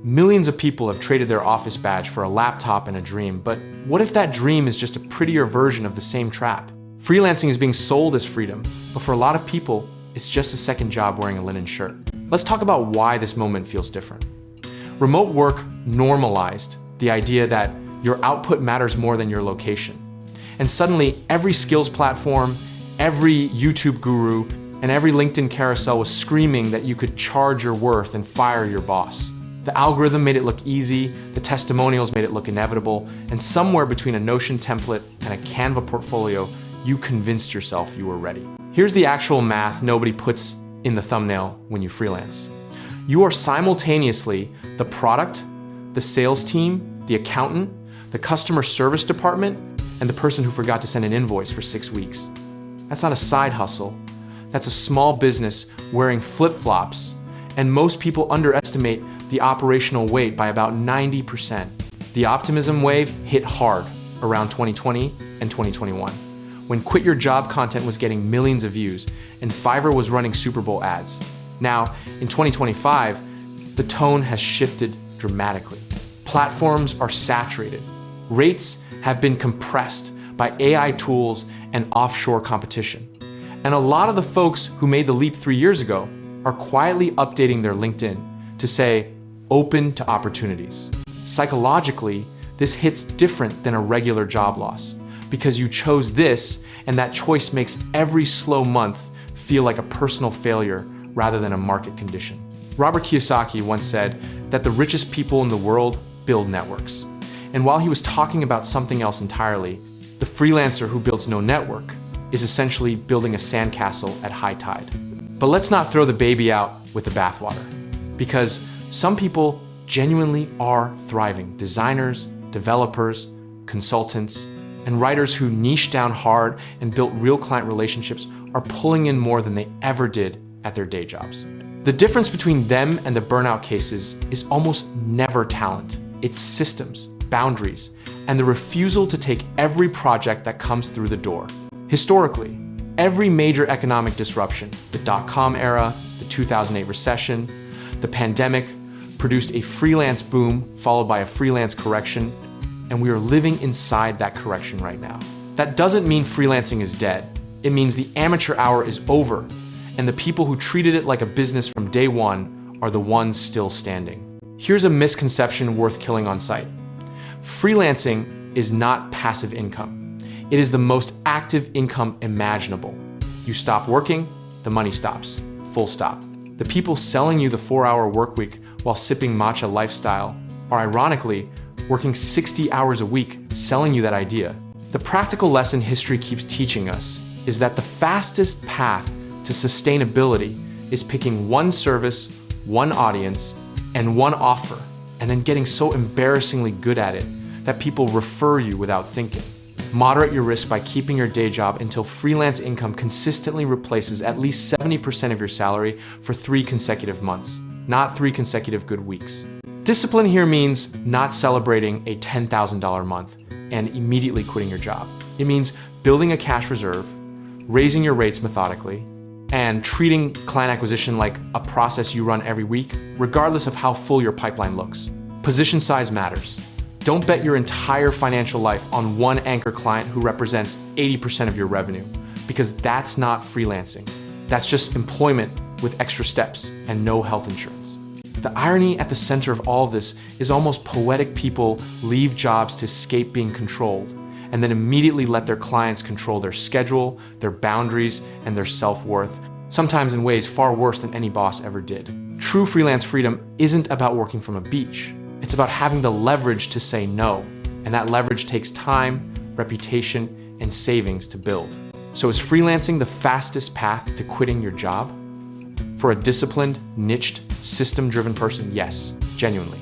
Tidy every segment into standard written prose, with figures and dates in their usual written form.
Millions of people have traded their office badge for a laptop and a dream, but what if that dream is just a prettier version of the same trap? Freelancing is being sold as freedom, but for a lot of people, it's just a second job wearing a linen shirt. Let's talk about why this moment feels different. Remote work normalized the idea that your output matters more than your location. And suddenly, every skills platform, every YouTube guru, and every LinkedIn carousel was screaming that you could charge your worth and fire your boss. The algorithm made it look easy, the testimonials made it look inevitable, and somewhere between a Notion template and a Canva portfolio, you convinced yourself you were ready. Here's the actual math nobody puts in the thumbnail when you freelance. You are simultaneously the product, the sales team, the accountant, the customer service department, and the person who forgot to send an invoice for 6 weeks. That's not a side hustle. That's a small business wearing flip-flops, and most people underestimate the operational weight by about 90%. The optimism wave hit hard around 2020 and 2021, when quit your job content was getting millions of views and Fiverr was running Super Bowl ads. Now, in 2025, the tone has shifted dramatically. Platforms are saturated. Rates have been compressed by AI tools and offshore competition. And a lot of the folks who made the leap 3 years ago are quietly updating their LinkedIn to say, open to opportunities. Psychologically, this hits different than a regular job loss because you chose this, and that choice makes every slow month feel like a personal failure rather than a market condition. Robert Kiyosaki once said that the richest people in the world build networks. And while he was talking about something else entirely, the freelancer who builds no network is essentially building a sandcastle at high tide. But let's not throw the baby out with the bathwater, because some people genuinely are thriving. Designers, developers, consultants, and writers who niche down hard and built real client relationships are pulling in more than they ever did at their day jobs. The difference between them and the burnout cases is almost never talent. It's systems, boundaries, and the refusal to take every project that comes through the door. Historically, every major economic disruption, the dot-com era, the 2008 recession, the pandemic, produced a freelance boom followed by a freelance correction, and we are living inside that correction right now. That doesn't mean freelancing is dead. It means the amateur hour is over, and the people who treated it like a business from day one are the ones still standing. Here's a misconception worth killing on sight. Freelancing is not passive income. It is the most active income imaginable. You stop working, the money stops. Full stop. The people selling you the 4-hour work week while sipping matcha lifestyle are ironically working 60 hours a week selling you that idea. The practical lesson history keeps teaching us is that the fastest path to sustainability is picking one service, one audience, and one offer, and then getting so embarrassingly good at it that people refer you without thinking. Moderate your risk by keeping your day job until freelance income consistently replaces at least 70% of your salary for 3 consecutive months, not 3 consecutive good weeks. Discipline here means not celebrating a $10,000 month and immediately quitting your job. It means building a cash reserve, raising your rates methodically, and treating client acquisition like a process you run every week, regardless of how full your pipeline looks. Position size matters. Don't bet your entire financial life on one anchor client who represents 80% of your revenue, because that's not freelancing. That's just employment with extra steps and no health insurance. The irony at the center of all of this is almost poetic. People leave jobs to escape being controlled and then immediately let their clients control their schedule, their boundaries, and their self-worth, sometimes in ways far worse than any boss ever did. True freelance freedom isn't about working from a beach. It's about having the leverage to say no, and that leverage takes time, reputation, and savings to build. So is freelancing the fastest path to quitting your job? For a disciplined, niched, system-driven person, yes, genuinely.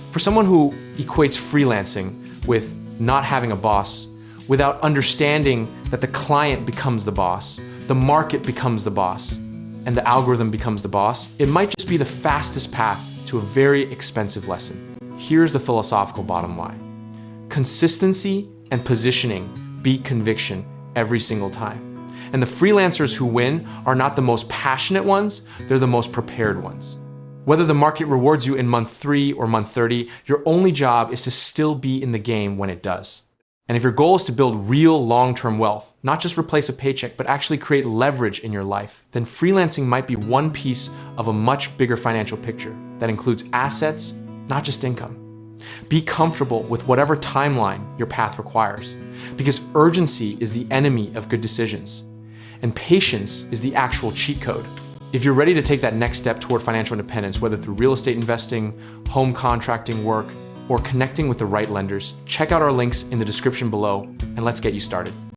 For someone who equates freelancing with not having a boss, without understanding that the client becomes the boss, the market becomes the boss, and the algorithm becomes the boss, it might just be the fastest path to a very expensive lesson. Here's the philosophical bottom line. Consistency and positioning beat conviction every single time. And the freelancers who win are not the most passionate ones, they're the most prepared ones. Whether the market rewards you in month 3 or month 30, your only job is to still be in the game when it does. And if your goal is to build real long-term wealth, not just replace a paycheck, but actually create leverage in your life, then freelancing might be one piece of a much bigger financial picture that includes assets, not just income. Be comfortable with whatever timeline your path requires, because urgency is the enemy of good decisions, and patience is the actual cheat code. If you're ready to take that next step toward financial independence, whether through real estate investing, home contracting work, or connecting with the right lenders, check out our links in the description below, and let's get you started.